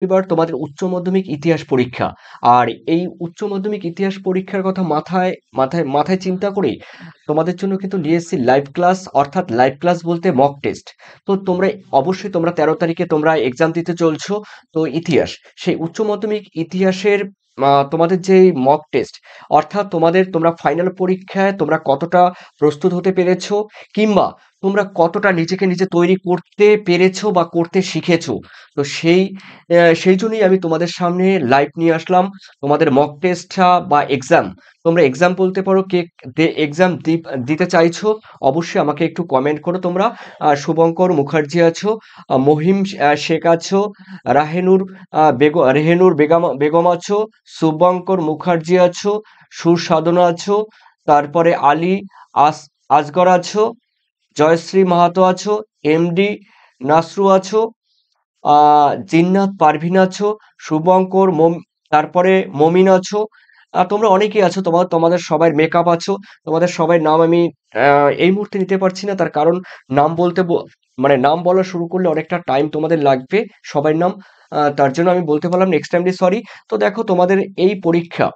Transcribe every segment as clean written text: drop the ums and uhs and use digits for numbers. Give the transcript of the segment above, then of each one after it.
এবার তোমাদের উচ্চ মাধ্যমিক ইতিহাস পরীক্ষা। আর এই উচ্চ মাধ্যমিক ইতিহাস পরীক্ষার কথা মাথায় মাথায় মাথায় চিন্তা করে তোমাদের জন্য কিন্তু নিয়ে এসেছি লাইভ ক্লাস, অর্থাৎ লাইভ ক্লাস বলতে মক টেস্ট। তো তোমরা অবশ্যই তোমরা 13 তারিখে তোমরা এক্সাম দিতে চলছো। তো ইতিহাস, সেই উচ্চ মাধ্যমিক ইতিহাসের তোমাদের যে মক টেস্ট, অর্থাৎ তোমরা ফাইনাল পরীক্ষায় তোমরা কতটা প্রস্তুত হতে পেরেছো, কিংবা তোমরা কতটা নিজেকে নিজে তৈরি করতে পেরেছো বা করতে শিখেছো। তো সেই জন্যই আমি তোমাদের সামনে লাইভ নিয়ে আসলাম তোমাদের মক টেস্টটা বা এক্সাম। তোমরা এক্সাম বলতে পারো, কে এক্সাম দিতে চাইছো অবশ্যই আমাকে একটু কমেন্ট করো তোমরা। শুভঙ্কর মুখার্জি আছো, মহিম শেখ আছো, রেহেনুর বেগম আছো, শুভঙ্কর মুখার্জি আছো, সুর সাধনা আছো, তারপরে আলী আস আসগর আছো, জয়শ্রী মাহাতো আছো, এমডি নাসরু আছো, জিন্নাত পারভিন আছো, শুভঙ্কর তারপরে মমিন আছো। তোমরা অনেকেই আছো, তোমাদের সবাই মেকআপ আছো। তোমাদের সবাই নাম আমি এই মুহূর্তে নিতে পারছি না, তার কারণ নাম মানে নাম বলা শুরু করলে অনেকটা টাইম তোমাদের লাগবে সবার নাম। তার জন্য আমি বলতে পারলাম নেক্সট টাইমলি সরি। তো দেখো, তোমাদের এই পরীক্ষা,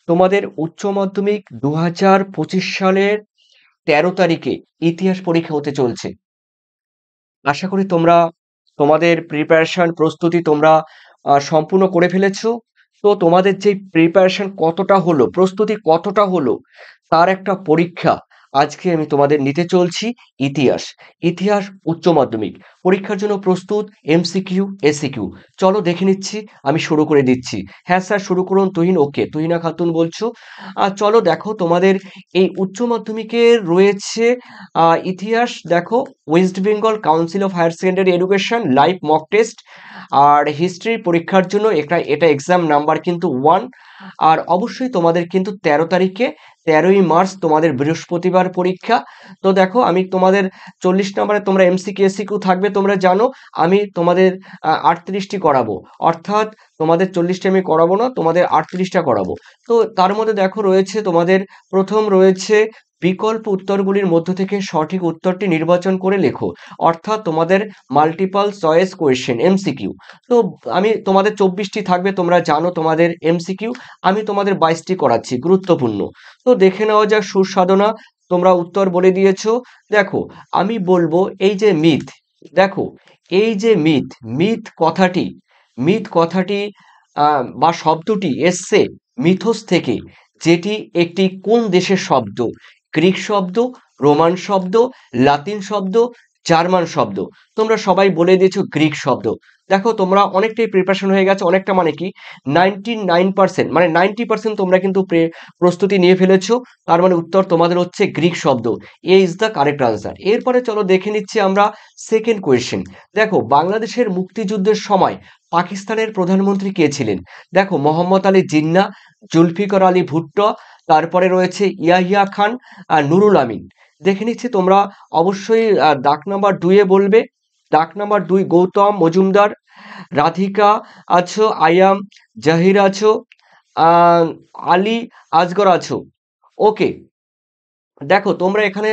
তোমাদের উচ্চ মাধ্যমিক 2025 সালের 13 তারিখে ইতিহাস পরীক্ষা হতে চলছে। আশা করি তোমরা তোমাদের প্রিপারেশন প্রস্তুতি তোমরা সম্পূর্ণ করে ফেলেছো। তো তোমাদের যে প্রিপারেশন কতটা হলো, প্রস্তুতি কতটা হলো, তার একটা পরীক্ষা আজকে আমি তোমাদের নিতে চলছি। ইতিহাস, ইতিহাস উচ্চ মাধ্যমিক পরীক্ষার জন্য প্রস্তুত। এমসিকিউ, এসিকিউ, চলো দেখে নিচ্ছি। আমি শুরু করে দিচ্ছি। হ্যাঁ স্যার, শুরু করুন। তুহিন, ওকে, তুহিনা খাতুন বলছো। চলো দেখো, তোমাদের এই উচ্চ মাধ্যমিকের রয়েছে ইতিহাস। দেখো, West Bengal council of higher secondary education live mock test. আর হিস্ট্রি পরীক্ষার জন্য এটা এক্সাম নাম্বার কিন্তু 1। আর অবশ্যই তোমাদের কিন্তু 13 তারিখে, 13ই মার্চ তোমাদের বৃহস্পতিবার পরীক্ষা। তো দেখো, আমি তোমাদের 40 নম্বরে তোমরা এমসিকিউ এসিকিউ থাকবে তোমরা জানো। আমি তোমাদের 38টি করাবো, অর্থাৎ তোমাদের 40টি আমি করাবো না, তোমাদের 38টা করাবো। তো তার মধ্যে দেখো রয়েছে তোমাদের, প্রথম রয়েছে বিকল্প উত্তরগুলির মধ্য থেকে সঠিক উত্তরটি নির্বাচন করে লেখো, অর্থাৎ তোমাদের মাল্টিপল চয়েস কোয়েশ্চেন এমসিকিউ। তো আমি তোমাদের 24টি থাকবে তোমরা জানো তোমাদের এমসিকিউ, আমি তোমাদের 22টি করাচ্ছি গুরুত্বপূর্ণ। তো দেখে নেওয়া যাক সুর সাধনা, তোমরা উত্তর বলে দিয়েছো। দেখো, আমি বলবো এই যে মিথ, দেখো এই যে মিথ, মিথ কথাটি বা শব্দটি এসছে মিথোস থেকে, যেটি একটি কোন দেশের শব্দ? গ্রিক শব্দ, রোমান শব্দ, লাতিন শব্দ, জার্মান শব্দ। তোমরা সবাই বলে দিয়েছো গ্রিক শব্দ। দেখো, তোমরা অনেকটাই প্রিপারেশন হয়ে গেছে, অনেকটা মানে কি 99%, মানে 90% তোমরা কিন্তু প্রস্তুতি নিয়ে ফেলেছো। তার মানে উত্তর তোমাদের হচ্ছে গ্রিক শব্দ। এ ইজ দ্য কারেক্ট আনসার। এরপরে চলো দেখে নিচ্ছি আমরা সেকেন্ড কোয়েশ্চেন। দেখো, বাংলাদেশের মুক্তিযুদ্ধের সময় পাকিস্তানের প্রধানমন্ত্রী কে ছিলেন? দেখো, মোহাম্মদ আলী জিন্নাহ, জুলফিকার আলী ভুট্টো, তারপরে রয়েছে ইয়াহিয়া খান, আর নুরুল আমিন। দেখে নিচ্ছি তোমরা অবশ্যই দাগ নাম্বার 2-এ বলবে। দাগ নাম্বার 2 গৌতম মজুমদার, রাধিকা আছো, আয়াম জাহির আছো, আহ, আলী আসগর আছো। ওকে, দেখো তোমরা এখানে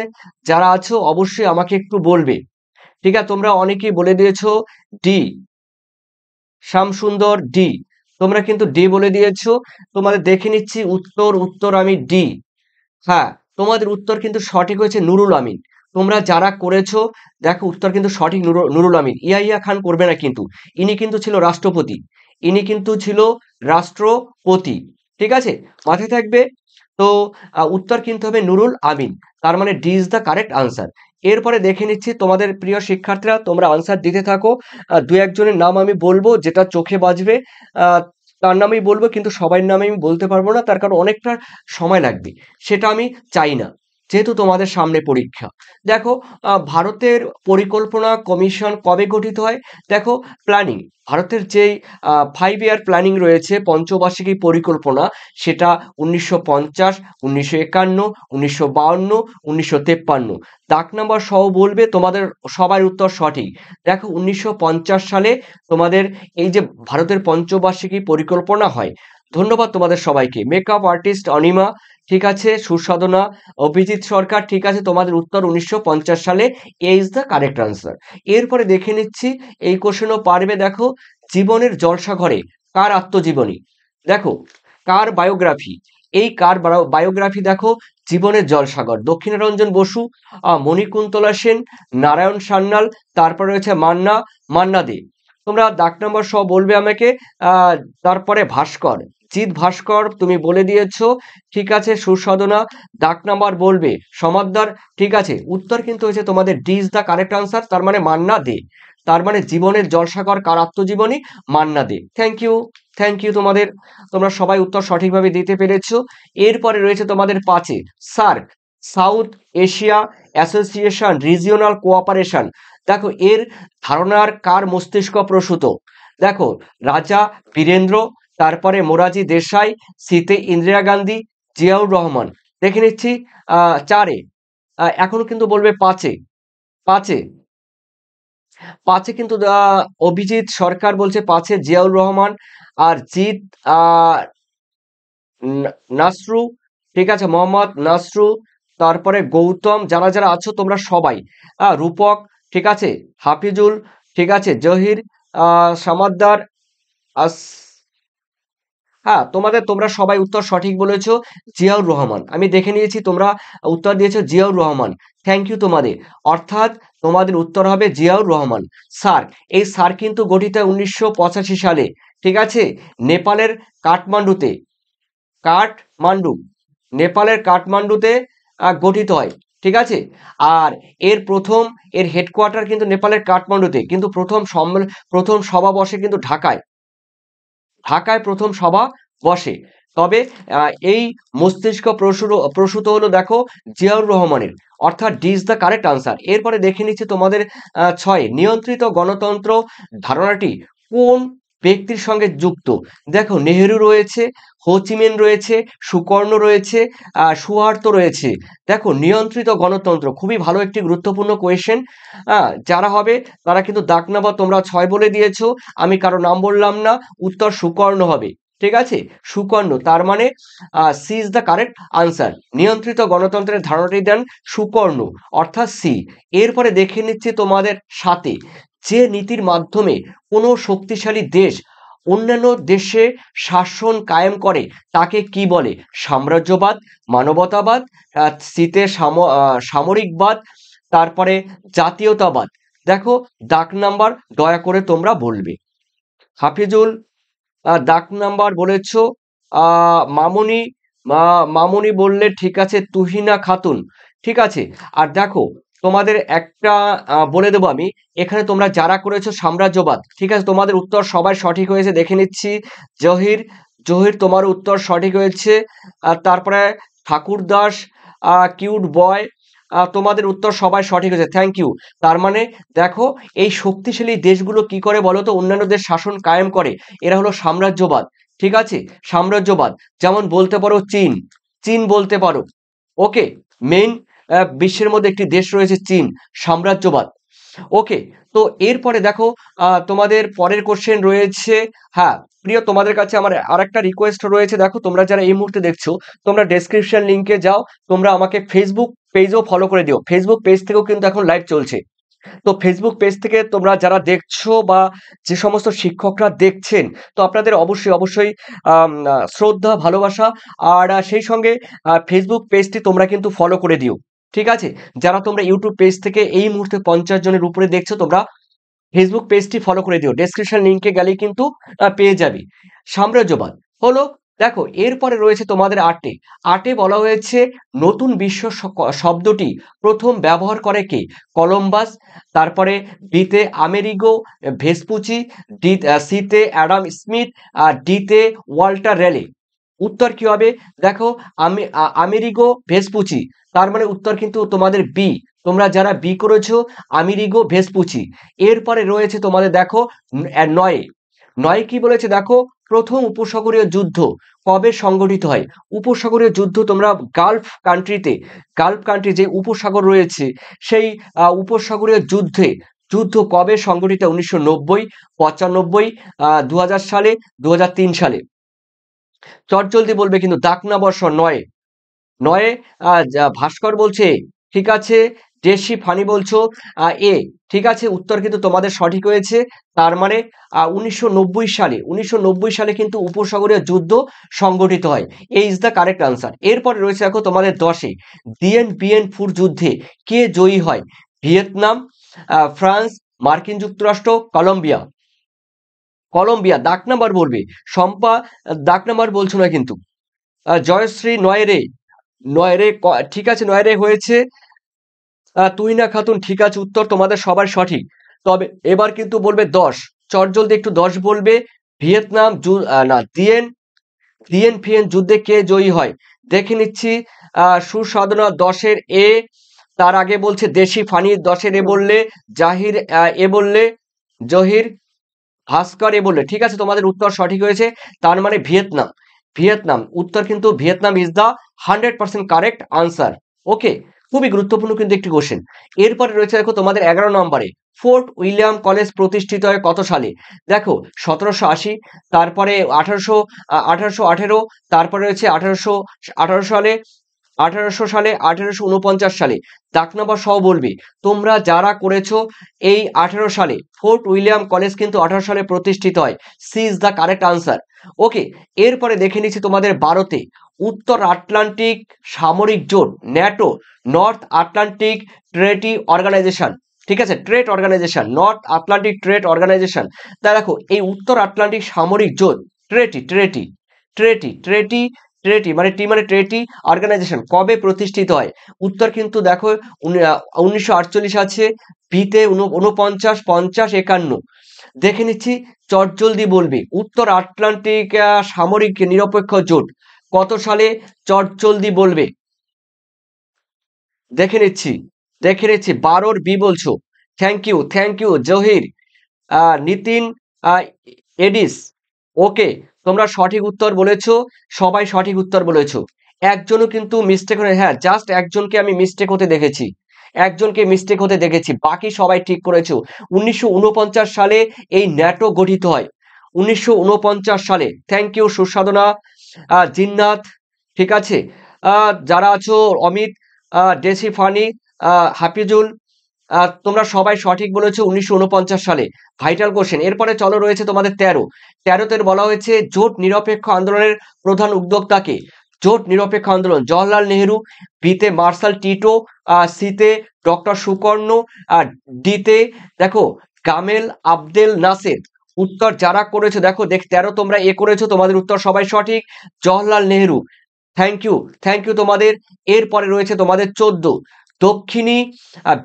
যারা আছো অবশ্যই আমাকে একটু বলবে। ঠিক আছে, তোমরা অনেকেই বলে দিয়েছো ডি, শ্যামসুন্দর ডি, তোমরা কিন্তু ডি বলে দিয়েছো। তোমাদের দেখে নিচ্ছি উত্তর আমি ডি। হ্যাঁ, তোমাদের উত্তর কিন্তু সঠিক হয়েছে নুরুল আমিন। তোমরা যারা করেছো, দেখো উত্তর কিন্তু সঠিক, নুরুল আমিন। ইয়াহিয়া খান করবে না কিন্তু, ইনি কিন্তু ছিল রাষ্ট্রপতি, ইনি কিন্তু ছিল রাষ্ট্রপতি। ঠিক আছে, মাথায় থাকবে। তো উত্তর কিন্তু হবে নুরুল আমিন। তার মানে D is the correct answer. এরপরে দেখে নিচ্ছি তোমাদের প্রিয় শিক্ষার্থীরা, তোমরা আনসার দিতে থাকো। দু একজনের নাম আমি বলবো, যেটা চোখে বাজবে আহ তার নামই বলবো, কিন্তু সবার নামে আমি বলতে পারবো না, তার কারণ অনেকটা সময় লাগবে, সেটা আমি চাই না, যেহেতু তোমাদের সামনে পরীক্ষা। দেখো, ভারতের পরিকল্পনা কমিশন কবে গঠিত হয়? দেখো, প্ল্যানিং, ভারতের যেই 5 ইয়ার প্ল্যানিং রয়েছে, পঞ্চবার্ষিকী পরিকল্পনা, সেটা 1950, 1951, 1952, 1953। দাগ নাম্বার সহ বলবে, তোমাদের সবার উত্তর সঠিক। দেখো, 1950 সালে তোমাদের এই যে ভারতের পঞ্চবার্ষিকী পরিকল্পনা হয়। ধন্যবাদ তোমাদের সবাইকে। মেকআপ আর্টিস্ট অনিমা, ঠিক আছে, সুসাধনা, অভিজিৎ সরকার, ঠিক আছে, তোমাদের উত্তর 1950 সালে। এ ইজ দ্য কারেক্ট আনসার। এরপরে দেখে নিচ্ছি, এই কোশ্চেনও পারবে। দেখো, জীবনের জলসাঘরে কার আত্মজীবনী? দেখো কার বায়োগ্রাফি, এই কার বায়োগ্রাফি দেখো জীবনের জলসাগর, দক্ষিণারঞ্জন বসু, মণিকুন্তলা সেন, নারায়ণ সান্যাল, তারপরে রয়েছে মান্না দে। তোমরা দাগ নম্বর সহ বলবে আমাকে। আহ তারপরে ভাস্কর, জিৎ ভাস্কর তুমি বলে দিয়েছো, ঠিক আছে। সুসাধনা দাগ নাম্বার বলবে। সমাদদার, ঠিক আছে। উত্তর কিন্তু হয়েছে তোমাদের D is the correct answer, তার মানে মান্না দে। তার মানে জীবনের জলসাগর কার আত্মজীবনী? মান্না দে। থ্যাংক ইউ তোমাদের, তোমরা সবাই উত্তর সঠিকভাবে দিতে পেরেছো। এরপরে রয়েছে তোমাদের 5-এ SAARC, South Asia association regional cooperation. দেখো এর ধারণার কার মস্তিষ্ক প্রসূত? দেখো রাজা বীরেন্দ্র, তারপরে মোরারজি দেশাই, শীতে ইন্দিরা গান্ধী, জিয়াউর রহমান। দেখে নিচ্ছি 4-এ, এখনো কিন্তু বলবে 5-এ। পাঁচে পাঁচে কিন্তু অভিজিৎ সরকার বলছে 5-এ জিয়াউর রহমান, আর জিৎ নাসরু, ঠিক আছে, মোহাম্মদ নাসরু, তারপরে গৌতম, যারা যারা আছো তোমরা সবাই, রূপক, ঠিক আছে, হাফিজুল, ঠিক আছে, জহির, সামাদ্দার, হ্যাঁ তোমরা সবাই উত্তর সঠিক বলেছো। জিয়াউর রহমান, আমি দেখে নিয়েছি তোমরা উত্তর দিয়েছো জিয়াউর রহমান। থ্যাংক ইউ তোমাদের। অর্থাৎ তোমাদের উত্তর হবে জিয়াউর রহমান। সার্ক, এই সার্ক কিন্তু গঠিত হয় 1985 সালে, ঠিক আছে, নেপালের কাঠমান্ডুতে। কাঠমান্ডু, নেপালের কাঠমান্ডুতে গঠিত হয়, ঠিক আছে। আর এর হেডকোয়ার্টার কিন্তু নেপালের কাঠমান্ডুতে, কিন্তু প্রথম সভা বসে কিন্তু ঢাকায় প্রথম সভা বসে। তবে এই মস্তিষ্ক প্রসূত হলো দেখো জিয়াউর রহমানের, অর্থাৎ D is the correct answer. এরপরে দেখে নিচ্ছি তোমাদের 6-এ নিয়ন্ত্রিত গণতন্ত্র ধারণাটি কোন ব্যক্তির সঙ্গে যুক্ত? দেখো নেহেরু রয়েছে, হোচিমিন রয়েছে, সুকর্ণ রয়েছে, সুহার্তো রয়েছে। দেখো নিয়ন্ত্রিত গণতন্ত্র খুবই ভালো একটি গুরুত্বপূর্ণ কোয়েশ্চেন। যারা হবে তারা কিন্তু দাগ নাম্বার তোমরা 6 বলে দিয়েছো, আমি কারো নাম বললাম না, উত্তর সুকর্ণ হবে, ঠিক আছে, সুকর্ণ। তার মানে C is the correct answer. নিয়ন্ত্রিত গণতন্ত্রের ধারণাটি দেন সুকর্ণ, অর্থাৎ সি। এরপরে দেখে নিচ্ছি তোমাদের 7-এ যে নীতির মাধ্যমে কোনো শক্তিশালী দেশ অন্যান্য দেশে শাসন কায়েম করে তাকে কি বলে? সাম্রাজ্যবাদ, মানবতাবাদ, শীতে সামরিকবাদ, তারপরে জাতীয়তাবাদ। দেখো দাগ নাম্বার দয়া করে তোমরা বলবে। হাফিজুল দাগ নাম্বার বলেছ, মামুনি বললে ঠিক আছে, তুহিনা খাতুন, ঠিক আছে। আর দেখো তোমাদের একটা বলে দেবো আমি, এখানে তোমরা যারা করেছো সাম্রাজ্যবাদ, ঠিক আছে, তোমাদের উত্তর সবাই সঠিক হয়েছে, দেখে নিচ্ছি। জহির, তোমার উত্তর সঠিক হয়েছে। আর তারপরে ঠাকুর দাস, কিউট বয়, তোমাদের উত্তর সবাই সঠিক হয়েছে, থ্যাংক ইউ। তার মানে দেখো এই শক্তিশালী দেশগুলো কি করে বলো তো, অন্যান্য দেশ শাসন কায়েম করে, এরা হলো সাম্রাজ্যবাদ, ঠিক আছে, সাম্রাজ্যবাদ। যেমন বলতে পারো চীন বলতে পারো, ওকে, মেইন বিশ্বের মধ্যে একটি দেশ রয়েছে চীন, সাম্রাজ্যবাদ, ওকে। তো এরপরে দেখো তোমাদের পরের কোশ্চেন রয়েছে। হ্যাঁ প্রিয়, তোমাদের কাছে আমার আরেকটা রিকোয়েস্ট রয়েছে, দেখো তোমরা যারা এই মুহূর্তে দেখছো, তোমরা ডেসক্রিপশন লিংকে যাও, তোমরা আমাকে ফেসবুক পেজও ফলো করে দিও, ফেসবুক পেজ থেকেও কিন্তু এখন লাইভ চলছে। তো ফেসবুক পেজ থেকে তোমরা যারা দেখছো বা যে সমস্ত শিক্ষকরা দেখছেন, তো আপনাদের অবশ্যই শ্রদ্ধা, ভালোবাসা, আর সেই সঙ্গে ফেসবুক পেজটি তোমরা কিন্তু ফলো করে দিও, ঠিক আছে। যারা তোমরা ইউটিউব পেজ থেকে এই মুহূর্তে 50 জনের উপরে দেখছো, তোমরা ফেসবুক পেজটি ফলো করে দিও, ডেসক্রিপশন লিংকে গেলেই কিন্তু পেয়ে যাবে। সাম্রাজ্যবাদ হলো, দেখো এরপরে রয়েছে তোমাদের 8-এ বলা হয়েছে নতুন বিশ্ব শব্দটি প্রথম ব্যবহার করে কে? কলম্বাস, তারপরে বিতে আমেরিগো ভেসপুচি, সিতে অ্যাডাম স্মিথ, আর ডিতে ওয়াল্টার রেলে। উত্তর কি হবে? দেখো আমেরিগো ভেসপুচি, তার মানে উত্তর কিন্তু তোমাদের বি। তোমরা যারা বি করেছো, আমেরিগো ভেসপুচি। এরপরে রয়েছে তোমাদের দেখো 9-এ কি বলেছে দেখো, প্রথম উপসাগরীয় যুদ্ধ কবে সংগঠিত হয়? উপসাগরীয় যুদ্ধ তোমরা গালফ কান্ট্রি যে উপসাগর রয়েছে, সেই উপসাগরীয় যুদ্ধ কবে সংগঠিত? 1990, 95, 2000 সালে, 2003 সালে। চটজলদি বলবে কিন্তু, দাগ না বর্ষ। 9-এ ভাস্কর বলছে ঠিক আছে, দেশি ফানি বলছো এ, ঠিক আছে, উত্তর কিন্তু তোমাদের সঠিক হয়েছে। তার মানে 1990 সালে কিন্তু উপসাগরীয় যুদ্ধ সংগঠিত হয়। এই ইজ দ্য কারেক্ট আনসার। এরপরে রয়েছে দেখো তোমাদের 10-এ, দিয়েন বিয়েন ফুর যুদ্ধে কে জয়ী হয়? ভিয়েতনাম, ফ্রান্স, মার্কিন যুক্তরাষ্ট্র, কলম্বিয়া। কলম্বিয়া, দাগ নাম্বার বলবে। শম্পা, দাগ নাম্বার বলছো না কিন্তু। জয়শ্রী, নয়রে, নয়রে ঠিক আছে, নয়রে হয়েছে। তুহিনা খাতুন, ঠিক আছে, উত্তর তোমাদের সবার সঠিক। তবে এবার কিন্তু বলবে 10, চটজলদি একটু 10 বলবে। ভিয়েতনাম না, দিয়েন দিয়েন ফিয়েন যুদ্ধে কে জয়ী হয়? দেখে নিচ্ছি। সুসাধনা 10-এর এ, তার আগে বলছে দেশি ফানি 10-এর এ বললে, জাহির এ বললে, জহির ভাস্কর এ বললে, ঠিক আছে, তোমাদের উত্তর সঠিক হয়েছে। তার মানে ভিয়েতনাম, ভিয়েতনাম উত্তর কিন্তু Vietnam is the 100% correct answer. Okay, খুবই গুরুত্বপূর্ণ কিন্তু একটি কোশ্চেন। এরপরে রয়েছে দেখো তোমাদের 11 নম্বরে, ফোর্ট উইলিয়াম কলেজ প্রতিষ্ঠিত হয় কত সালে? দেখো 1780, তারপরে 1818, তারপরে রয়েছে 1818 সালে, 1849 সালে। দাগ নাম্বার সহ বলবি। তোমরা যারা করেছো এই 18 সালে, ফোর্ট উইলিয়াম কলেজ কিন্তু 18 সালে প্রতিষ্ঠিত হয়। C is the correct answer. Okay, এরপরে দেখে নিচ্ছি তোমাদের 12-তে, উত্তর আটলান্টিক সামরিক জোট NATO, North Atlantic treaty organization, ঠিক আছে, trade organization, North Atlantic trade organization. তা দেখো এই উত্তর আটলান্টিক সামরিক জোট, ট্রেটি ট্রেটি ট্রেটি ট্রেটি ট্রেটি মানে টি মানে ট্রেটি অর্গানাইজেশন কবে প্রতিষ্ঠিত হয়? উত্তর কিন্তু দেখো 1948 আছে, বিতে 49, 50, 51। দেখে নিচ্ছি, চটজলদি বলবি। উত্তর আটলান্টিক সামরিক নিরপেক্ষ জোট কত সালে? চটজলদি বলবে। দেখে নিচ্ছি, দেখে নিচ্ছি। 12-র বি বলছো। থ্যাংক ইউ জহির, নিতিন, এডিস। ওকে, তোমরা সঠিক উত্তর বলেছো, সবাই সঠিক উত্তর বলেছো। একজনও কিন্তু মিস্টেক হয়ে, হ্যাঁ জাস্ট একজনকে আমি মিস্টেক হতে দেখেছি, একজনকে মিস্টেক হতে দেখেছি, বাকি সবাই ঠিক করেছো। 1949 সালে এই ন্যাটো গঠিত হয়, 1949 সালে। থ্যাংক ইউ সুসাধনা, জিন্নাত, ঠিক আছে, যারা আছো, অমিত, ডেসি ফানি, হাফিজুল, তোমরা সবাই সঠিক বলেছো 1949 সালে। Vital question. এরপরে চলো রয়েছে তোমাদের 13তে বলা হয়েছে জোট নিরপেক্ষ আন্দোলনের প্রধান উদ্যোক্তাকে? জোট নিরপেক্ষ আন্দোলন, জওহরলাল নেহেরু, বিতে মার্শাল টিটো, সিতে ডক্টর সুকর্ণ, ডিতে দেখো গামেল আবদেল নাসের। উত্তর যারা করেছো দেখো 13 তোমরা এ করেছো, তোমাদের উত্তর সবাই সঠিক, জওহরলাল নেহেরু। থ্যাংক ইউ তোমাদের। এরপরে রয়েছে তোমাদের 14, দক্ষিণী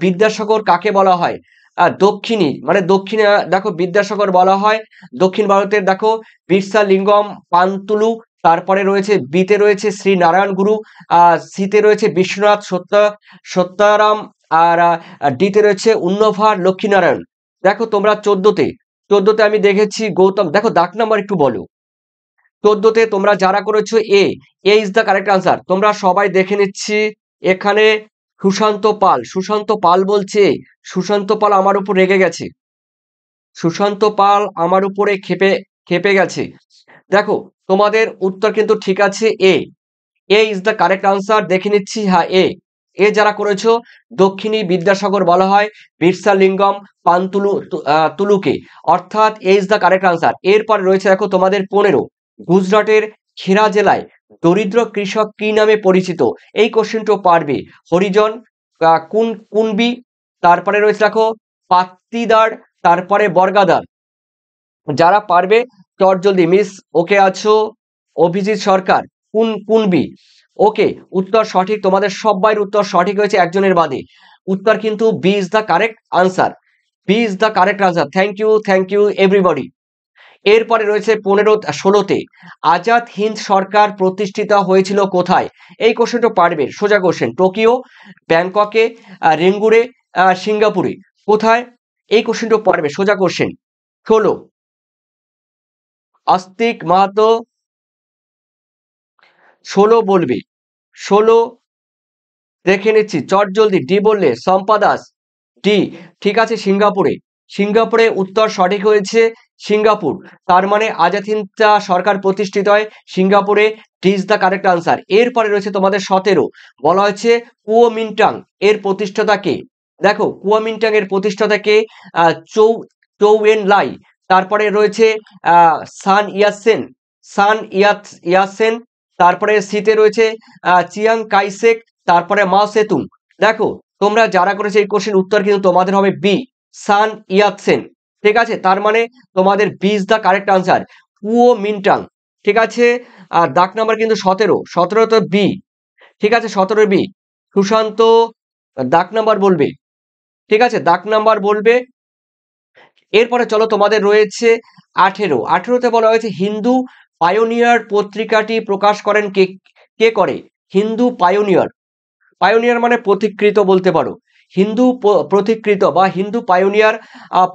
বিদ্যাসাগর কাকে বলা হয়? দক্ষিণী মানে দক্ষিণে দেখো বিদ্যাসাগর বলা হয় দক্ষিণ ভারতের, দেখো বিরসা লিঙ্গম পান্তুলু, তারপরে রয়েছে বিতে রয়েছে শ্রী নারায়ণ গুরু, সিতে রয়েছে বিশ্বনাথ সত্যারাম, আর ডিতে রয়েছে উন্নভার লক্ষ্মীনারায়ণ। দেখো তোমরা 14তে আমি দেখেছি গৌতম। দেখো দাগ নাম্বার একটু বলো। 14তে তোমরা যারা করেছো এ, ইজ দ্য কারেক্ট আনসার। তোমরা সবাই দেখে নিচ্ছি এখানে। সুশান্ত পাল বলছে, সুশান্ত পাল আমার উপর রেগে গেছে, সুশান্ত পাল আমার উপরে খেপে গেছে। দেখো তোমাদের উত্তর কিন্তু ঠিক আছে, এ ইজ দ্য কারেক্ট আনসার। দেখে নিচ্ছি, হ্যাঁ এ যারা করেছো, দক্ষিণী বিদ্যাসাগর বলা হয় বিরসা লিঙ্গম তুলুকে, অর্থাৎ এ ইজ দ্য কারেক্ট আনসার। এরপর রয়েছে দেখো তোমাদের 15, গুজরাটের খেরা জেলায় দরিদ্র কৃষক কি নামে পরিচিত? এই কোশ্চেনটা পারবে। হরিজন, কুনবি, তারপরে রয়েছে দেখো পাত্তিদার, তারপরে বর্গাদার। যারা পারবে চটজলদি। মিস ওকে আছো, অভিজিৎ সরকার, কুনবি। ওকে, উত্তর সঠিক, তোমাদের সবাই উত্তর সঠিক হয়েছে একজনের বাদে। উত্তর কিন্তু B is the correct answer, B is the correct answer. Thank you everybody. এরপরে রয়েছে 16তে, আজাদ হিন্দ সরকার প্রতিষ্ঠিত হয়েছিল কোথায়? এই কোশ্চেনটা পারবে, সোজা কোশ্চেন। টোকিও, ব্যাংককে, রেঙ্গুরে, সিঙ্গাপুরে। কোথায়? এই কোশ্চেনটা পারবে, সোজা কোশ্চেন। 16, আস্তিক মাহাতো, 16 বলবে, 16। দেখে নিচ্ছি চটজলদি। ডি বললে শম্পা দাস, ডি, ঠিক আছে, সিঙ্গাপুরে উত্তর সঠিক হয়েছে, সিঙ্গাপুর। তার মানে আজাদ হিন্দ সরকার প্রতিষ্ঠিত হয় সিঙ্গাপুরে। Is the correct answer. এরপরে রয়েছে তোমাদের 17, বলা হয়েছে কুওমিন্টাং এর প্রতিষ্ঠাতা কে। দেখো কুওমিন্টাং এর প্রতিষ্ঠাতা কে, চৌ চৌএনলাই। তারপরে রয়েছে সান ইয়াতসেন, ইয়াতসেন। তারপরে সিতে রয়েছে চিয়াং কাইসেক। তারপরে মাও সেতুং। দেখো তোমরা যারা করেছে এই কোশ্চেন উত্তর কিন্তু তোমাদের হবে বি, সান ইয়াতসেন। ঠিক আছে, তার মানে তোমাদের B is the correct answer, Kuomintang. ঠিক আছে, আর দাগ নাম্বার কিন্তু 17 তো বি। ঠিক আছে, 17 বি। সুশান্ত দাগ নাম্বার বলবে। ঠিক আছে, দাগ নাম্বার বলবে। এরপরে চলো তোমাদের রয়েছে 18তে বলা হয়েছে হিন্দু পায়োনিয়ার পত্রিকাটি প্রকাশ করেন কে। কে করে? হিন্দু পায়োনিয়ার, পায়োনিয়ার মানে পথিকৃত বলতে পারো। হিন্দু পথিকৃত বা হিন্দু পায়োনিয়ার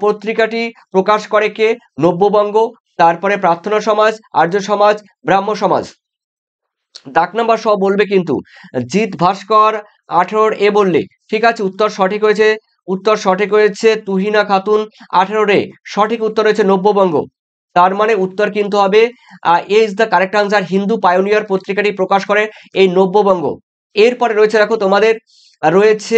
পত্রিকাটি প্রকাশ করে কে? নব্যবঙ্গ, তারপরে প্রার্থনা সমাজ, আর্য সমাজ, ব্রাহ্ম সমাজ। দাগ নাম্বার সব বলবে কিন্তু। জিৎ ভাস্কর 18 এ বললে। ঠিক আছে, উত্তর সঠিক হয়েছে, উত্তর সঠিক হয়েছে তুহিনা খাতুন 18 রে। সঠিক উত্তর হয়েছে নব্যবঙ্গ। তার মানে উত্তর কিন্তু হবে A is the correct answer, Hindu Pioneer পত্রিকাটি প্রকাশ করে এই নব্যবঙ্গ। এরপরে রয়েছে দেখো তোমাদের রয়েছে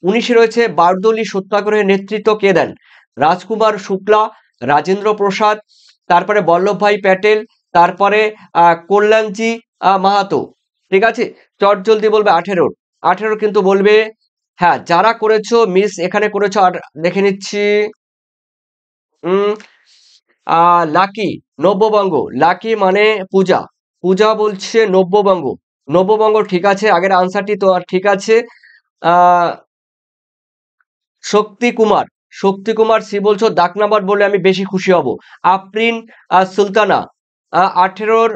19 রয়েছে বারদৌলি সত্যাগ্রহের নেতৃত্ব কে দেন? রাজকুমার শুক্লা, রাজেন্দ্র প্রসাদ, তারপরে বল্লভভাই প্যাটেল, তারপরে কল্যাণজি মাহাতো। ঠিক আছে, চট জলদি বলবে 18 কিন্তু বলবে। হ্যাঁ, যারা করেছো মিস এখানে করেছো। আর দেখে নিচ্ছি লাকি নব্যবঙ্গ, লাকি মানে পূজা, পূজা বলছে নব্যবঙ্গ, নব্যবঙ্গ। ঠিক আছে, আগের আনসারটি তো ঠিক আছে। আহ শক্তি কুমার, শক্তি কুমার সি বলছো। দাগ নাম্বার বললে আমি বেশি খুশি হব। আফরিন সুলতানা 18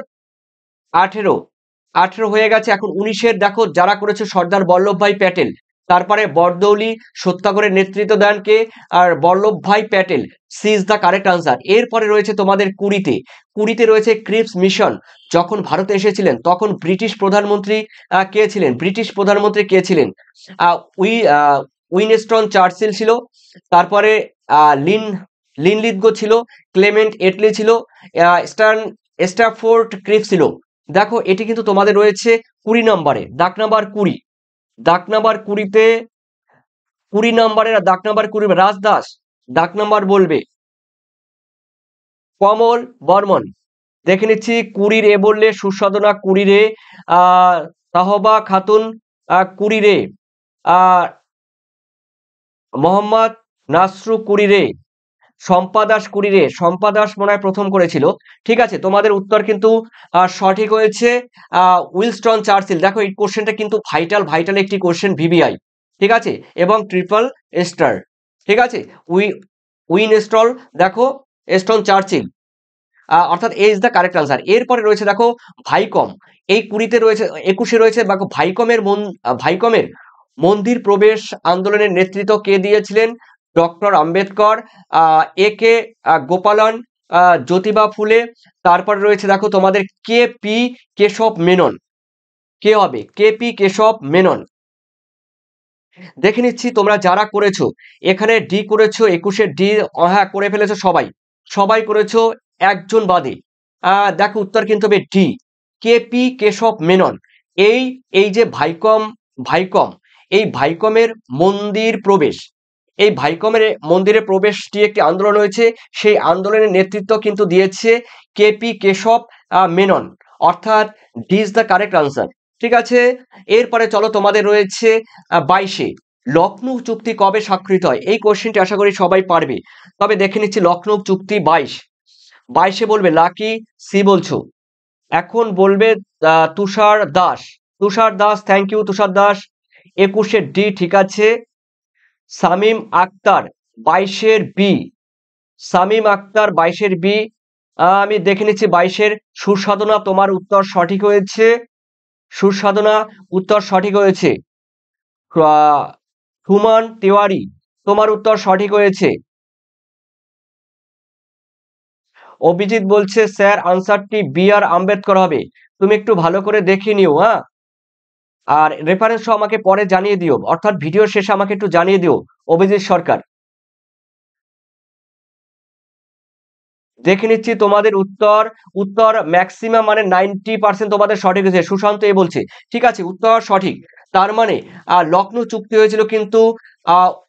হয়ে গেছে। এখন 19-এর দেখো যারা করেছে সর্দার বল্লভভাই প্যাটেল। তারপরে বরদৌলি সত্যাগ্রহের নেতৃত্ব দেন কে? আর Vallabhbhai Patel. C is the correct answer. এরপরে রয়েছে তোমাদের 20-তে রয়েছে ক্রিপস মিশন যখন ভারতে এসেছিলেন তখন ব্রিটিশ প্রধানমন্ত্রী কে ছিলেন? ব্রিটিশ প্রধানমন্ত্রী কে ছিলেন? উই উইনস্টন চার্চিল ছিল, তারপরে লিনলিথগো ছিল, ক্লেমেন্ট এটলি ছিল, স্ট্যাফোর্ড ক্রিপস ছিল। দেখো এটি কিন্তু তোমাদের রয়েছে 20 নম্বরে, দাগ নাম্বার 20। দাগ নাম্বার 20-তে 20 নম্বরের দাগ নাম্বার 20 রাজদাস। দাগ নাম্বার বলবে কমল বর্মন। দেখে নিচ্ছি 20 রে বললে সুসাধনা 20 রে, তাহবা খাতুন 20 রে, মোহাম্মদ নাসরু 20 রে, শম্পা দাস 20 রে। শম্পা দাস মনে হয় প্রথম করেছিল। ঠিক আছে, তোমাদের উত্তর কিন্তু সঠিক হয়েছে উইনস্টন চার্চিল। দেখো এই কোশ্চেনটা কিন্তু ভাইটাল একটি কোশ্চেন ভিভিআই। ঠিক আছে, এবং ট্রিপল স্টার। ঠিক আছে, উইনস্টন দেখো স্টন চার্চিল, অর্থাৎ এ ইজ দ্য কারেক্ট আনসার। এরপরে রয়েছে দেখো ভাইকম। এই 20-তে রয়েছে, 21-এ রয়েছে দেখো ভাইকমের মন্দির প্রবেশ আন্দোলনের নেতৃত্ব কে দিয়েছিলেন? Doctor Ambedkar, A K Gopalan, Jyotiba Phule. তারপরে রয়েছে দেখো তোমাদের কে পি কেশব মেনন। কে হবে? K P Kesava Menon. দেখে নিচ্ছি তোমরা যারা করেছো এখানে ডি করেছো, 21-এ ডি হ্যাঁ করে ফেলেছো সবাই করেছো একজন বাদে। দেখো উত্তর কিন্তু হবে D, K P Kesava Menon. এই যে ভাইকম, এই ভাইকমের মন্দির প্রবেশ, এই ভাইকমের মন্দিরে প্রবেশটি একটি আন্দোলন হয়েছে, সেই আন্দোলনের নেতৃত্ব কিন্তু দিয়েছে কে পি কেশব মেনন, অর্থাৎ D is the correct answer. ঠিক আছে, এরপরে চলো তোমাদের রয়েছে 22-এ লখনৌ চুক্তি কবে স্বাক্ষরিত হয়? এই কোশ্চেনটি আশা করি সবাই পারবে। তবে দেখে নিচ্ছি লখনৌ চুক্তি 22-এ বলবে লাকি সি বলছো। এখন বলবে তুষার দাস, থ্যাংক ইউ তুষার দাস। 21-এর ডি ঠিক আছে। শামীম আক্তার 22-এর বি, শামীম আক্তার 22-এর বি। আমি দেখে নিচ্ছি 22-এর সুসাধনা, তোমার উত্তর সঠিক হয়েছে। সুসাধনা উত্তর সঠিক হয়েছে। হুমান তিওয়ারি তোমার উত্তর সঠিক হয়েছে। অভিজিৎ বলছে স্যার আনসারটি বি আর আম্বেদকর হবে। তুমি একটু ভালো করে দেখে নিও, হ্যাঁ, আর রেফারেন্স আমাকে পরে জানিয়ে দিও, অর্থাৎ ভিডিও শেষে আমাকে একটু জানিয়ে দিও অভিজিৎ সরকার। দেখে নিচ্ছি তোমাদের উত্তর। উত্তর ম্যাক্সিমাম মানে 90% তোমাদের সঠিক হয়েছে। সুশান্ত এ বলছে ঠিক আছে, উত্তর সঠিক। তার মানে লখনৌ চুক্তি হয়েছিল কিন্তু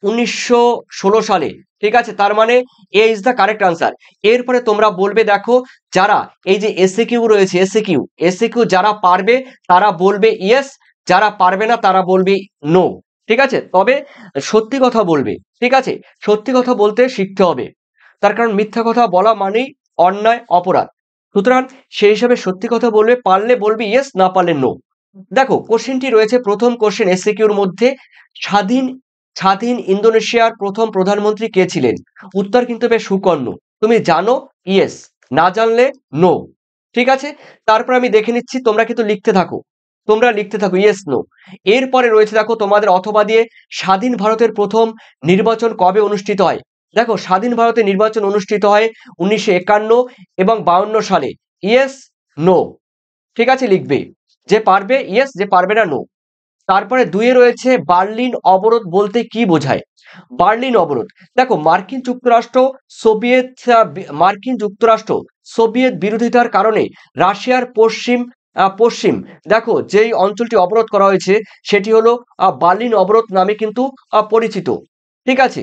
1916 সালে। ঠিক আছে, তার মানে এ ইজ দ্য কারেক্ট আনসার। এরপরে তোমরা বলবে, দেখো যারা এই যে এসএকিউ রয়েছে, এসএকিউ এসএকিউ যারা পারবে তারা বলবে ইয়েস, যারা পারবে না তারা বলবে নো। ঠিক আছে, তবে সত্যি কথা বলবে। ঠিক আছে, সত্যি কথা বলতে শিখতে হবে, তার কারণ মিথ্যা কথা বলা মানেই অন্যায়, অপরাধ। সুতরাং সেই হিসাবে সত্যি কথা বলবে, পারলে বলবে ইয়েস, না পারলে নো। দেখো কোশ্চেনটি রয়েছে, প্রথম কোশ্চেন এসসিকিউর মধ্যে, স্বাধীন স্বাধীন ইন্দোনেশিয়ার প্রথম প্রধানমন্ত্রী কে ছিলেন? উত্তর কিন্তু বেশ সুকর্ণ, তুমি জানো ইয়েস, না জানলে নো। ঠিক আছে, তারপর আমি দেখে নিচ্ছি, তোমরা কিন্তু লিখতে থাকো, তোমরা লিখতে থাকো ইয়েস নো। এরপরে রয়েছে দেখো তোমাদের অথবা দিয়ে, স্বাধীন ভারতের প্রথম নির্বাচন কবে অনুষ্ঠিত হয়? দেখো স্বাধীন ভারতে নির্বাচন অনুষ্ঠিত হয় 1951 এবং 52 সালে। Yes, no. ঠিক আছে, লিখবে, যে পারবে ইয়েস, যে পারবে না নো। তারপরে দুইয়ে রয়েছে, বার্লিন অবরোধ বলতে কি বোঝায়? বার্লিন অবরোধ, দেখো মার্কিন যুক্তরাষ্ট্র সোভিয়েত বিরোধিতার কারণে রাশিয়ার পশ্চিম দেখো যেই অঞ্চলটি অবরোধ করা হয়েছে সেটি হলো বার্লিন অবরোধ নামে কিন্তু পরিচিত। ঠিক আছে,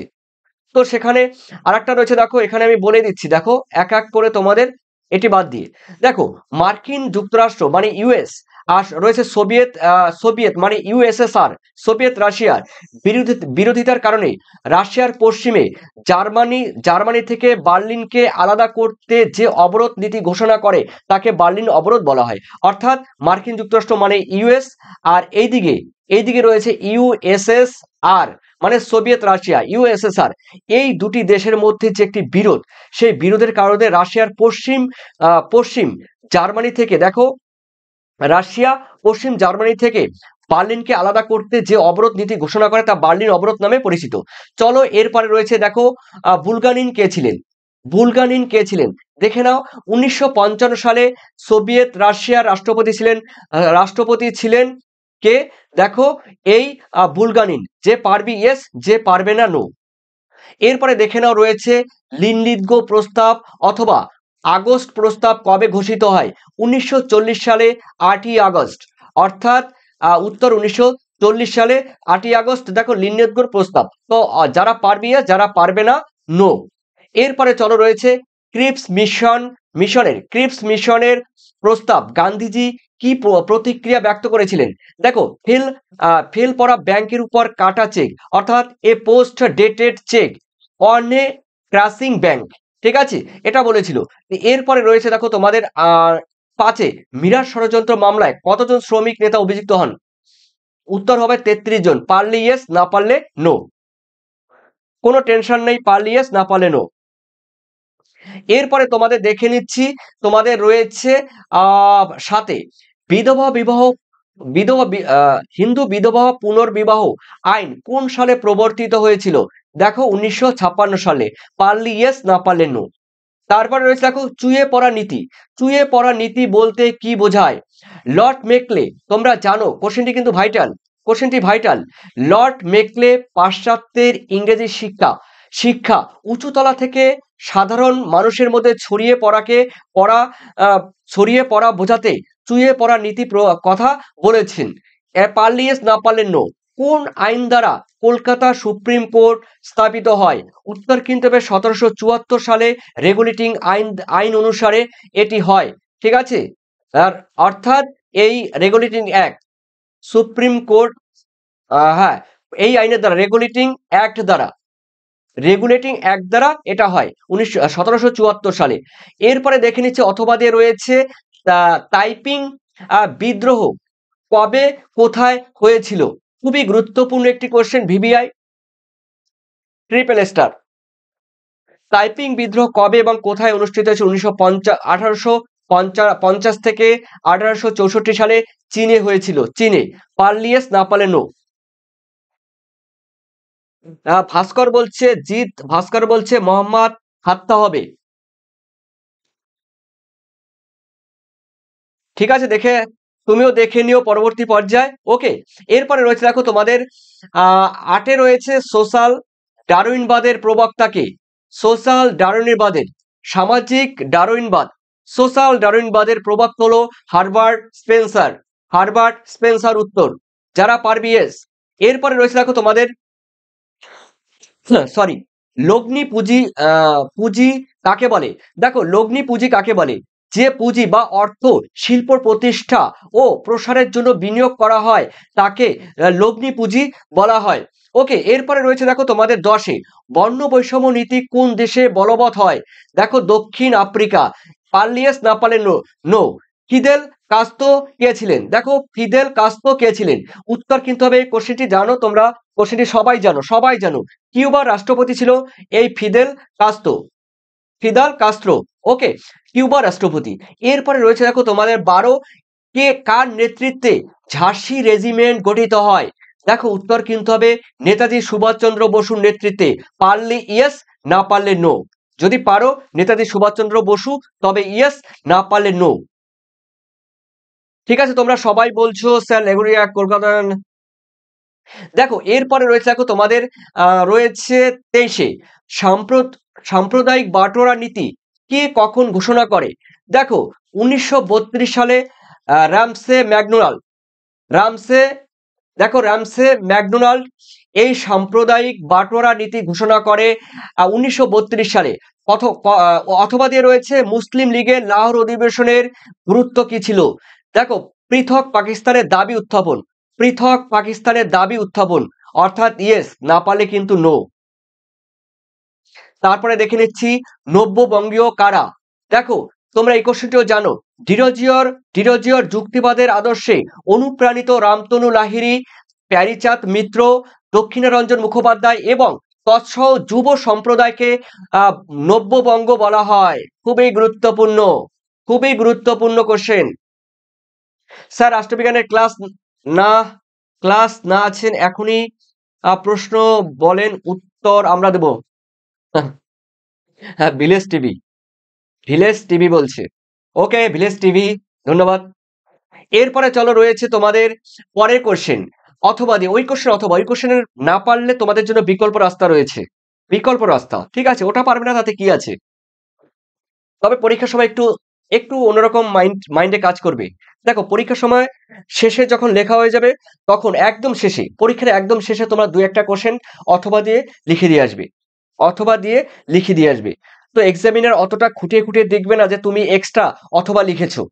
তো সেখানে আরেকটা রয়েছে, দেখো এখানে আমি বলে দিচ্ছি, দেখো এক এক করে তোমাদের এটি বাদ দিয়ে। দেখো মার্কিন যুক্তরাষ্ট্র মানে ইউএস, আর রয়েছে সোভিয়েত মানে ইউএসএসআর, সোভিয়েত রাশিয়ার বিরোধিতার কারণে রাশিয়ার পশ্চিমে জার্মানি থেকে বার্লিনকে আলাদা করতে যে অবরোধ নীতি ঘোষণা করে তাকে বার্লিন অবরোধ বলা হয়। অর্থাৎ মার্কিন যুক্তরাষ্ট্র মানে ইউএস, আর এইদিকে রয়েছে ইউএসএসআর মানে সোভিয়েত রাশিয়া, ইউএসএসআর। এই দুটি দেশের মধ্যে যে একটি বিরোধ, সেই বিরোধের কারণে রাশিয়ার পশ্চিম জার্মানি থেকে, দেখো রাশিয়া পশ্চিম জার্মানি থেকে বার্লিনকে আলাদা করতে যে অবরোধ নীতি ঘোষণা করে তা বার্লিন অবরোধ নামে পরিচিত। চলো এরপরে রয়েছে, দেখো বুলগারিন কে ছিলেন? বুলগারিন কে ছিলেন দেখে নাও। 1955 সালে সোভিয়েত রাশিয়ার রাষ্ট্রপতি ছিলেন কে? দেখো এই বুলগারিন, যে পারবি ইয়েস, যে পারবে না নো। এরপরে দেখে নাও রয়েছে, লিনলিথগো প্রস্তাব অথবা আগস্ট প্রস্তাব কবে ঘোষিত হয়? 1940 সালে 8ই আগস্ট। অর্থাৎ উত্তর 1940 সালে 8ই আগস্ট। দেখো লিনলিথগোর প্রস্তাব, তো যারা পারবি যারা পারবে না নো। এরপরে চলো রয়েছে, ক্রিপস মিশনের প্রস্তাব গান্ধীজি কি প্রতিক্রিয়া ব্যক্ত করেছিলেন? দেখো ফেল পড়া ব্যাংকের উপর কাটা চেক, অর্থাৎ a post dated cheque on a crossing bank. ঠিক আছে, এটা বলেছিল। এরপরে রয়েছে, দেখো তোমাদের 5-এ, মিরাট ষড়যন্ত্র মামলায় কতজন শ্রমিক নেতা অভিযুক্ত হন? উত্তর হবে 33 জন। পারলে ইয়েস, না পারলে নো। কোনো টেনশন নেই, পারলে ইয়েস, না পারলে নো। এরপরে তোমাদের দেখে নিচ্ছি, তোমাদের রয়েছে 7-এ, বিধবা বিবাহ হিন্দু বিধবা পুনর্বিবাহ আইন কোন সালে প্রবর্তিত হয়েছিল? দেখো 1956 সালে। পারলি ইয়েস, না পারলে নো। তারপরে রয়েছে, দেখো চুয়ে পড়া নীতি বলতে কি বোঝায়? লর্ড মেকলে, তোমরা জানো কোশ্চেনটি ভাইটাল। লর্ড মেকলে পাশ্চাত্যের ইংরেজি শিক্ষা উঁচুতলা থেকে সাধারণ মানুষের মধ্যে ছড়িয়ে পড়া বোঝাতে চুয়ে পড়া নীতি কথা বলেছেন। পারলে ইয়েস, না পারলে নো। কোন আইন দ্বারা কলকাতা সুপ্রিম কোর্ট স্থাপিত হয়? উত্তর কিন্তু 1774 সালে রেগুলেটিং আইন অনুসারে এটি হয়। ঠিক আছে, আর অর্থাৎ এই রেগুলেটিং অ্যাক্ট সুপ্রিম কোর্ট, হ্যাঁ, এই আইনের দ্বারা রেগুলেটিং অ্যাক্ট দ্বারা এটা হয় 1774 সালে। এরপরে দেখে নিচ্ছে, অথবা দিয়ে রয়েছে, তাইপিং বিদ্রোহ কবে কোথায় হয়েছিল? খুবই গুরুত্বপূর্ণ একটি question, VVI triple star. Taiping বিদ্রোহ কবে এবং কোথায় অনুষ্ঠিত হয়েছে? 1850 থেকে 1864 সালে চীনে হয়েছিল। চীনে। পারলি ইয়েস, না পারলে নো। ভাস্কর বলছে মোহাম্মদ হাত্তা হবে। ঠিক আছে, তুমিও দেখে নিও পরবর্তী পর্যায়ে। ওকে, এরপরে রয়েছে, দেখো তোমাদের 8-এ রয়েছে, সোশ্যাল ডারউইনবাদের প্রবক্তাকে? সোশ্যাল ডারউইনবাদের সামাজিক ডারউইনবাদ, সোশ্যাল ডারউইনবাদের প্রভাব হলো হারবার্ট স্পেন্সার উত্তর, যারা পারবি এস। এরপরে রয়েছে দেখো তোমাদের সরি লগ্নি পুঁজি, পুঁজি কাকে বলে? দেখো লগ্নি পুঁজি কাকে বলে? যে পুঁজি বা অর্থ শিল্প প্রতিষ্ঠা ও প্রসারের জন্য বিনিয়োগ করা হয় তাকে লগ্নি পুঁজি বলা হয়। ওকে, এরপরে রয়েছে দেখো তোমাদের 10-এ বর্ণ বৈষম্য নীতি কোন দেশে বলবৎ হয়? দেখো দক্ষিণ আফ্রিকা। পারলে ইয়েস, না পারলে নো। নো। ফিদেল কাস্তো কে ছিলেন? দেখো ফিদেল কাস্তো কে ছিলেন? উত্তর কিন্তু হবে, এই কোশ্চেনটি জানো তোমরা, কোশ্চেনটি সবাই জানো। কিউবার রাষ্ট্রপতি ছিল এই ফিদেল কাস্ত্রো। ওকে, কিউবার রাষ্ট্রপতি। এরপরে রয়েছে দেখো তোমাদের 12, কার নেতৃত্বে ঝাঁসি রেজিমেন্ট গঠিত হয়? দেখো উত্তর কিন্তু হবে নেতাজি সুভাষচন্দ্র বসুর নেতৃত্বে। পারলে ইয়েস, না পারলে নো। যদি পারো নেতাজি সুভাষচন্দ্র বসু তবে ইয়েস, না পারলে নো। ঠিক আছে, তোমরা সবাই বলছো স্যার লেগুরিয়া কলকাতা। দেখো এরপরে রয়েছে দেখো তোমাদের রয়েছে 23-এ সাম্প্রদায়িক বাটোয়ারা নীতি কে কখন ঘোষণা করে? দেখো 1932 সালে রামসে ম্যাকডোনাল্ড এই সাম্প্রদায়িক বাটোয়ারা নীতি ঘোষণা করে 1932 সালে। অথবা দিয়ে রয়েছে মুসলিম লীগের লাহোর অধিবেশনের গুরুত্ব কি ছিল? দেখো পৃথক পাকিস্তানের দাবি উত্থাপন, অর্থাৎ ইয়েস, না পারলে কিন্তু নো। তারপরে দেখে নিচ্ছি নব্যবঙ্গীয় কারা। দেখো তোমরা এই কোশ্চেনটিও জানো। ডিরোজিওর যুক্তিবাদের আদর্শে অনুপ্রাণিত রামতনু লাহিড়ী, প্যারীচাঁদ মিত্র, দক্ষিণারঞ্জন মুখোপাধ্যায় এবং তৎসহ যুব সম্প্রদায়কে নব্যবঙ্গ বলা হয়। খুবই গুরুত্বপূর্ণ কোশ্চেন। স্যার রাষ্ট্রবিজ্ঞানের ক্লাস না আছেন এখনই প্রশ্ন বলেন, উত্তর আমরা দেব। হ্যাঁ, ভিলেজ টিভি বলছে। ওকে, ভিলেজ টিভি, ধন্যবাদ। এরপরে চলো রয়েছে তোমাদের পরের কোশ্চেন। অথবা দিয়ে ওই কোশ্চেনের না পারলে তোমাদের জন্য বিকল্প রাস্তা রয়েছে। ঠিক আছে, ওটা পারবে না তাতে কি আছে, তবে পরীক্ষার সময় একটু অন্যরকম মাইন্ডে কাজ করবে। দেখো পরীক্ষার সময় শেষে যখন লেখা হয়ে যাবে তখন পরীক্ষার একদম শেষে তোমরা 2-1টা কোশ্চেন অথবা দিয়ে লিখে দিয়ে আসবে। তো এক্সামিনার অতটা খুঁটিয়ে দেখবে না যে তুমি এক্সট্রা অথবা লিখেছো।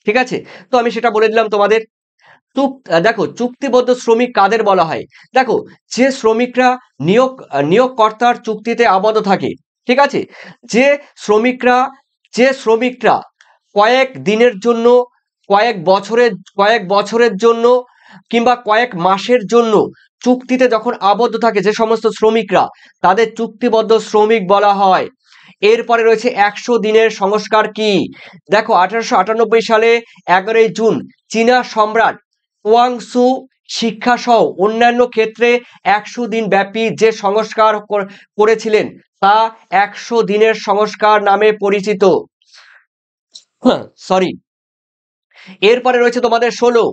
ঠিক আছে, তো আমি সেটা বলে দিলাম তোমাদের। দেখো চুক্তিবদ্ধ শ্রমিক কাদের বলা হয়? দেখো যে শ্রমিকরা নিয়োগকর্তার চুক্তিতে আবদ্ধ থাকে। ঠিক আছে, যে শ্রমিকরা কয়েক দিনের জন্য, কয়েক বছরের জন্য কিংবা কয়েক মাসের জন্য চুক্তিতে যখন আবদ্ধ থাকে, যে সমস্ত শ্রমিকরা, তাদের চুক্তিবদ্ধ শ্রমিক বলা হয়। এরপরে রয়েছে 100 দিনের সংস্কার কি? দেখো 1898 সালে 11 জুন চীনা সম্রাট ওয়াংসু শিক্ষা সহ অন্যান্য ক্ষেত্রে 100 দিন ব্যাপী যে সংস্কার করেছিলেন তা 100 দিনের সংস্কার নামে পরিচিত। সরি। এরপরে রয়েছে তোমাদের 16,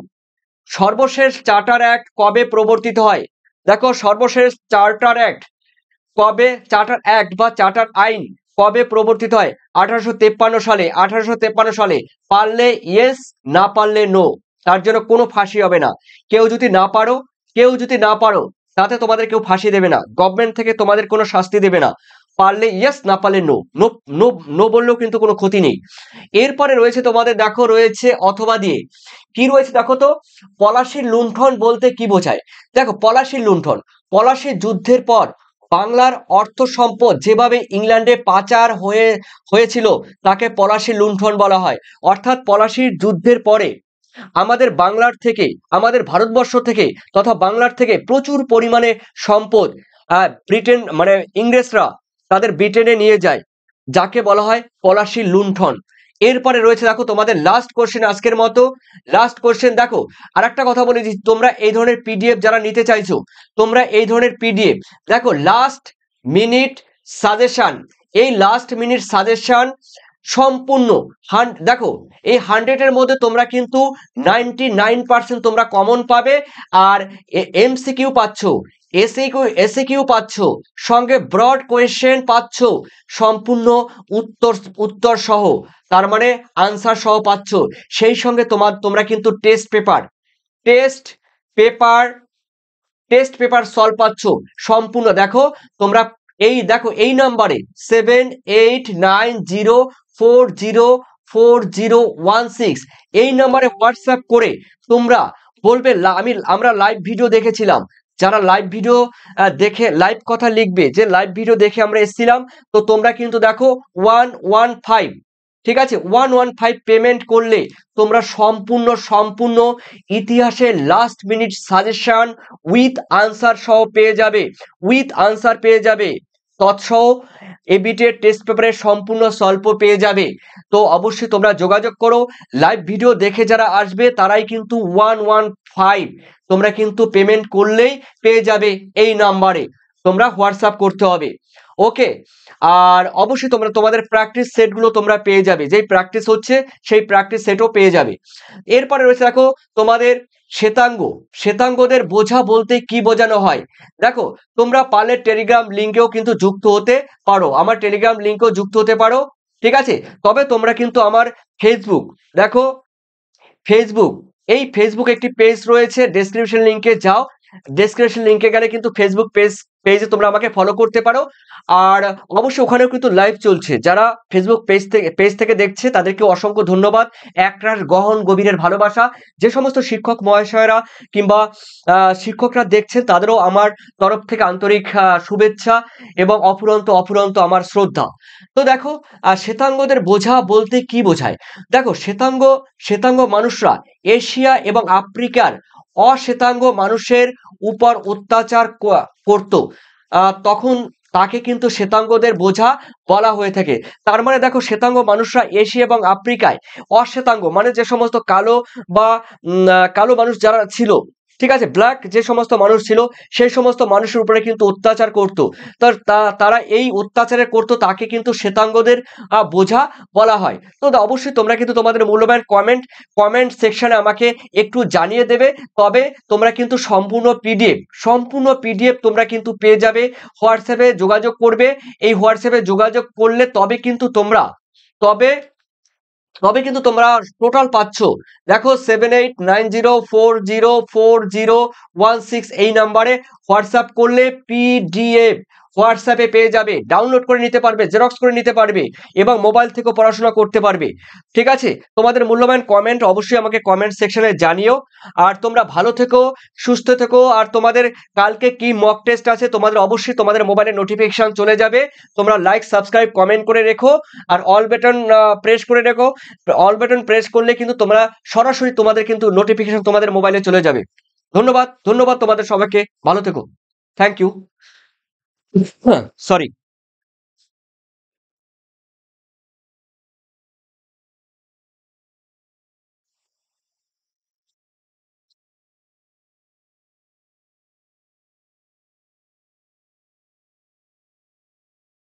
সর্বশেষ চার্টার অ্যাক্ট কবে প্রবর্তিত হয়? দেখো সর্বশেষ চার্টার অ্যাক্ট বা চার্টার আইন কবে প্রবর্তিত হয়? 1853 সালে। পারলে ইয়েস, না পারলে নো। তার জন্য কোনো ফাঁসি হবে না। কেউ যদি না পারো তাতে তোমাদের কেউ ফাঁসি দেবে না, গভর্নমেন্ট থেকে তোমাদের কোনো শাস্তি দেবে না। পারলে ইয়েস, না পারলে নো। নো বললেও কিন্তু কোনো ক্ষতি নেই। এরপরে রয়েছে তোমাদের, দেখো রয়েছে অথবা দিয়ে কি রয়েছে, দেখো তো পলাশীর লুণ্ঠন বলতে কি বোঝায়? দেখো পলাশীর যুদ্ধের পর বাংলার অর্থ সম্পদ যেভাবে ইংল্যান্ডে পাচার হয়েছিল তাকে পলাশীর লুণ্ঠন বলা হয়। অর্থাৎ পলাশীর যুদ্ধের পরে আমাদের ভারতবর্ষ থেকে তথা বাংলার থেকে প্রচুর পরিমাণে সম্পদ ব্রিটেন মানে ইংরেজরা তাদের ব্রিটেনে নিয়ে যায়, যাকে বলা হয় পলাশীর লুণ্ঠন। এরপরে রয়েছে দেখো তোমাদের লাস্ট কোশ্চেন আজকের মতো। দেখো আর একটা কথা বলে দিচ্ছি, তোমরা এই ধরনের পিডিএফ যারা নিতে চাইছো, তোমরা এই ধরনের পিডিএফ দেখো লাস্ট মিনিট সাজেশন সম্পূর্ণ দেখো এই 100-এর মধ্যে তোমরা কিন্তু 99% তোমরা কমন পাবে আর এমসিকিউ পাচ্ছ। এসএকিউ পাচ্ছ, সঙ্গে ব্রড কোয়েশ্চেন পাচ্ছ, সম্পূর্ণ উত্তর উত্তর সহ, তার মানে আনসার সহ পাচ্ছ। সেই সঙ্গে তোমরা কিন্তু test paper test paper solve পাচ্ছ সম্পূর্ণ। দেখো তোমরা এই নাম্বারে 7890404016 এই নাম্বারে হোয়াটসঅ্যাপ করে তোমরা বলবে আমরা লাইভ ভিডিও দেখেছিলাম। যারা লাইভ ভিডিও দেখে লাইভ কথা লিখবে যে লাইভ ভিডিও দেখে আমরা এসেছিলাম, তো তোমরা কিন্তু দেখো 115, ঠিক আছে, 115 পেমেন্ট করলে তোমরা সম্পূর্ণ ইতিহাসের last minute suggestion with answer পেয়ে যাবে, তৎসহ এবিটের টেস্ট পেপারের সম্পূর্ণ সল্প পেয়ে যাবে। তো অবশ্যই তোমরা যোগাযোগ করো। লাইভ ভিডিও দেখে যারা আসবে তারাই কিন্তু 115 তোমরা কিন্তু পেমেন্ট করলেই পেয়ে যাবে। এই নাম্বারে তোমরা হোয়াটসঅ্যাপ করতে হবে, ওকে। আর অবশ্যই তোমাদের প্র্যাকটিস সেটগুলো তোমরা পেয়ে যাবে, যেই প্র্যাকটিস হচ্ছে সেই প্র্যাকটিস সেটও পেয়ে যাবে। এরপরে রয়েছে দেখো তোমাদের শ্বেতাঙ্গদের বোঝা বলতে কি বোঝানো হয়। দেখো তোমরা পারলে টেলিগ্রাম লিঙ্কেও কিন্তু যুক্ত হতে পারো, আমার টেলিগ্রাম লিঙ্কেও যুক্ত হতে পারো, ঠিক আছে। তবে তোমরা কিন্তু আমার ফেসবুক একটি পেজ রয়েছে, ডেসক্রিপশন লিঙ্কে যাও, ডেসক্রিপশন লিঙ্কে গেলে কিন্তু ফেসবুক পেজে তোমরা আমাকে ফলো করতে পারো। আর অবশ্যই ওখানেও কিন্তু লাইভ চলছে, যারা ফেসবুক পেজ থেকে দেখছে তাদেরকে অসংখ্য ধন্যবাদ, একরাশ গহন গভীরের ভালোবাসা। যে সমস্ত শিক্ষক মহাশয়রা কিংবা শিক্ষকরা দেখছেন তাদেরও আমার তরফ থেকে আন্তরিক শুভেচ্ছা এবং অফুরন্ত আমার শ্রদ্ধা। তো দেখো শ্বেতাঙ্গদের বোঝা বলতে কি বোঝায়। দেখো শ্বেতাঙ্গ মানুষরা এশিয়া এবং আফ্রিকার অশ্বেতাঙ্গ মানুষের উপর অত্যাচার করত, তখন তাকে কিন্তু শ্বেতাঙ্গদের বোঝা বলা হয়ে থাকে। তার মানে দেখো শ্বেতাঙ্গ মানুষরা এশিয়া এবং আফ্রিকায় অশ্বেতাঙ্গ মানে যে সমস্ত কালো মানুষ যারা ছিল, ঠিক আছে, ব্ল্যাক যে সমস্ত মানুষ ছিল সেই সমস্ত মানুষের উপরে কিন্তু অত্যাচার করতো। তারা এই অত্যাচারে করতো, তাকে কিন্তু শ্বেতাঙ্গদের বোঝা বলা হয়। তো অবশ্যই তোমরা কিন্তু তোমাদের মূল্যবান কমেন্ট সেকশনে আমাকে একটু জানিয়ে দেবে। তবে তোমরা কিন্তু সম্পূর্ণ পিডিএফ তোমরা কিন্তু পেয়ে যাবে। হোয়াটসঅ্যাপে যোগাযোগ করবে, এই হোয়াটসঅ্যাপে যোগাযোগ করলে তবে কিন্তু তোমরা টোটাল পাচ্ছ। দেখো 7890404016 এই নাম্বারে হোয়াটসঅ্যাপ করলে পিডিএফ হোয়াটসঅ্যাপে পেয়ে যাবে, ডাউনলোড করে নিতে পারবে, জেরক্স করে নিতে পারবে এবং মোবাইল থেকে পড়াশোনা করতে পারবে, ঠিক আছে। তোমাদের মূল্যবান কমেন্ট অবশ্যই আমাকে কমেন্ট সেকশনে জানিও। আর তোমরা ভালো থেকো, সুস্থ থেকো। আর তোমাদের কালকে কি মক টেস্ট আছে তোমাদের অবশ্যই তোমাদের মোবাইলে নোটিফিকেশন চলে যাবে। তোমরা লাইক, সাবস্ক্রাইব, কমেন্ট করে রেখো আর অল বাটন প্রেস করে রেখো। অল বাটন প্রেস করলে কিন্তু তোমরা সরাসরি তোমাদের কিন্তু নোটিফিকেশন তোমাদের মোবাইলে চলে যাবে। ধন্যবাদ তোমাদের সবাইকে, ভালো থেকো, থ্যাংক ইউ। সরি।